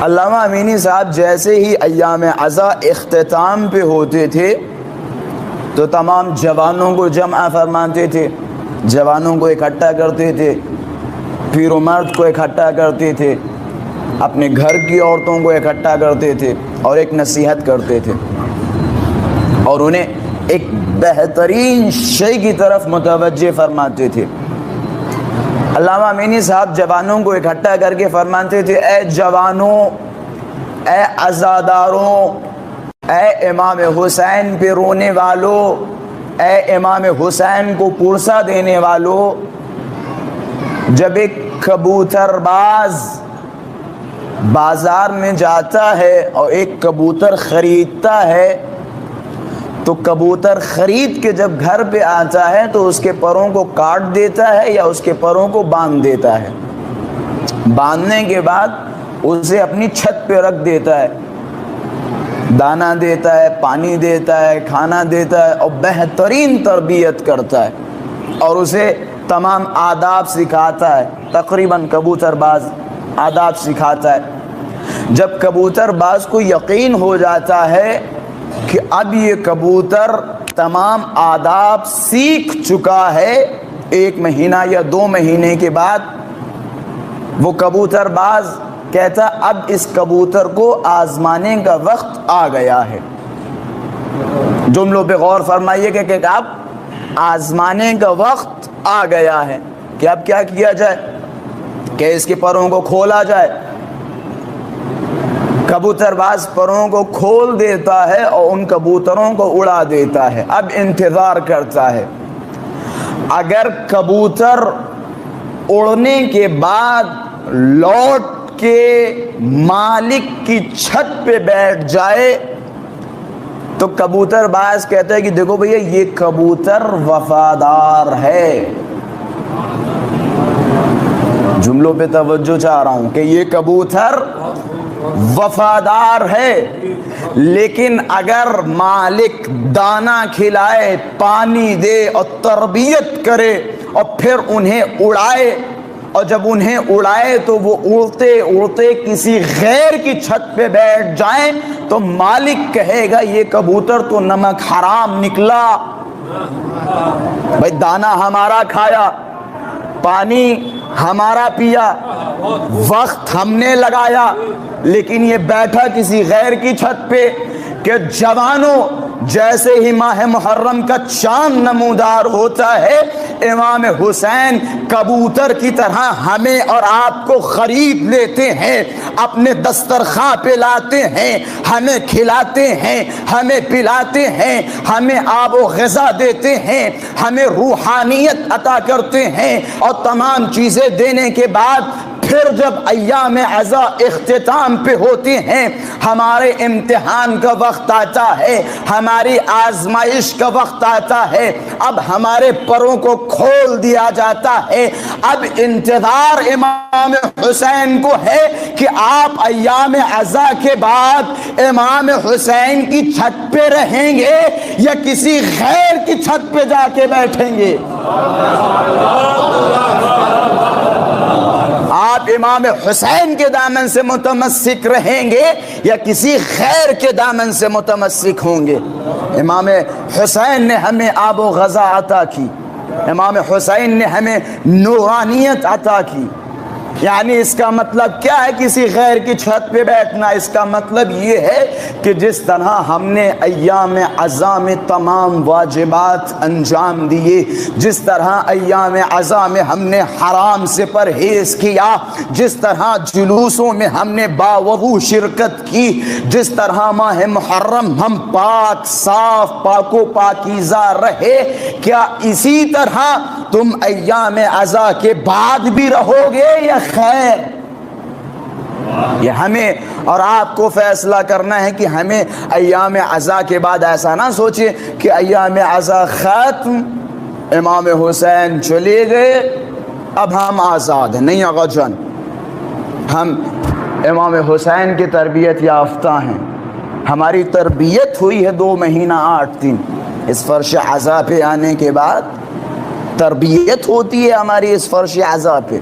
علامہ امینی صاحب جیسے ہی ایام عزا اختتام پہ ہوتے تھے تو تمام جوانوں کو جمع فرماتے تھے، جوانوں کو اکٹھا کرتے تھے، پیر و مرد کو اکٹھا کرتے تھے، اپنے گھر کی عورتوں کو اکٹھا کرتے تھے اور ایک نصیحت کرتے تھے اور انہیں ایک بہترین شے کی طرف متوجہ فرماتے تھے۔ علامہ امینی صاحب جوانوں کو اکٹھا کر کے فرماتے تھے، اے جوانوں، اے عزاداروں، اے امام حسین پہ رونے والوں، اے امام حسین کو پرسہ دینے والوں، جب ایک کبوتر باز بازار میں جاتا ہے اور ایک کبوتر خریدتا ہے تو کبوتر خرید کے جب گھر پہ آتا ہے تو اس کے پروں کو کاٹ دیتا ہے یا اس کے پروں کو باندھ دیتا ہے، باندھنے کے بعد اسے اپنی چھت پہ رکھ دیتا ہے، دانہ دیتا ہے، پانی دیتا ہے، کھانا دیتا ہے اور بہترین تربیت کرتا ہے اور اسے تمام آداب سکھاتا ہے۔ تقریباً کبوتر باز آداب سکھاتا ہے۔ جب کبوتر باز کو یقین ہو جاتا ہے کہ اب یہ کبوتر تمام آداب سیکھ چکا ہے، 1 مہینہ یا 2 مہینے کے بعد وہ کبوتر باز کہتا اب اس کبوتر کو آزمانے کا وقت آ گیا ہے۔ جملوں پہ غور فرمائیے کہ اب آزمانے کا وقت آ گیا ہے کہ اب کیا کیا جائے کہ اس کے پروں کو کھولا جائے۔ کبوتر باز پروں کو کھول دیتا ہے اور ان کبوتروں کو اڑا دیتا ہے، اب انتظار کرتا ہے۔ اگر کبوتر اڑنے کے بعد لوٹ کے مالک کی چھت پہ بیٹھ جائے تو کبوتر باز کہتا ہے کہ دیکھو بھیا یہ کبوتر وفادار ہے۔ جملوں پہ توجہ چاہ رہا ہوں کہ یہ کبوتر وفادار ہے، لیکن اگر مالک دانہ کھلائے، پانی دے اور تربیت کرے اور پھر انہیں اڑائے، اور جب انہیں اڑائے تو وہ اڑتے اڑتے کسی غیر کی چھت پہ بیٹھ جائیں تو مالک کہے گا یہ کبوتر تو نمک حرام نکلا، بھائی دانہ ہمارا کھایا، پانی ہمارا پیا، وقت ہم نے لگایا، لیکن یہ بیٹھا کسی غیر کی چھت پہ۔ کہ جوانوں جیسے ہی ماہ محرم کا چاند نمودار ہوتا ہے، امام حسین کبوتر کی طرح ہمیں اور آپ کو خرید لیتے ہیں، اپنے دسترخواں پہ لاتے ہیں، ہمیں کھلاتے ہیں، ہمیں پلاتے ہیں، ہمیں آب و غذا دیتے ہیں، ہمیں روحانیت عطا کرتے ہیں اور تمام چیزیں دینے کے بعد پھر جب ایام عزا اختتام پہ ہوتے ہیں، ہمارے امتحان کا وقت آتا ہے، ہماری آزمائش کا وقت آتا ہے، اب ہمارے پروں کو کھول دیا جاتا ہے۔ اب انتظار امام حسین کو ہے کہ آپ ایام عزا کے بعد امام حسین کی چھت پہ رہیں گے یا کسی غیر کی چھت پہ جا کے بیٹھیں گے۔ آپ امام حسین کے دامن سے متمسک رہیں گے یا کسی غیر کے دامن سے متمسک ہوں گے؟ امام حسین نے ہمیں آب و غذا عطا کی، امام حسین نے ہمیں نورانیت عطا کی۔ یعنی اس کا مطلب کیا ہے کسی غیر کی چھت پہ بیٹھنا؟ اس کا مطلب یہ ہے کہ جس طرح ہم نے ایام عزا میں تمام واجبات انجام دیے، جس طرح ایام عزا میں ہم نے حرام سے پرہیز کیا، جس طرح جلوسوں میں ہم نے باوضو شرکت کی، جس طرح ماہ محرم ہم پاک صاف پاک و پاکیزہ رہے، کیا اسی طرح تم ایام عزا کے بعد بھی رہو گے یا خیر؟ یہ ہمیں اور آپ کو فیصلہ کرنا ہے کہ ہمیں ایام عزا کے بعد ایسا نہ سوچیں کہ ایام عزا ختم، امام حسین چلے گئے، اب ہم آزاد ہیں۔ نہیں آقا جان، ہم امام حسین کی تربیت یافتہ ہیں، ہماری تربیت ہوئی ہے 2 مہینہ 8 دن۔ اس فرش عزا پہ آنے کے بعد تربیت ہوتی ہے ہماری اس فرش عزا پہ۔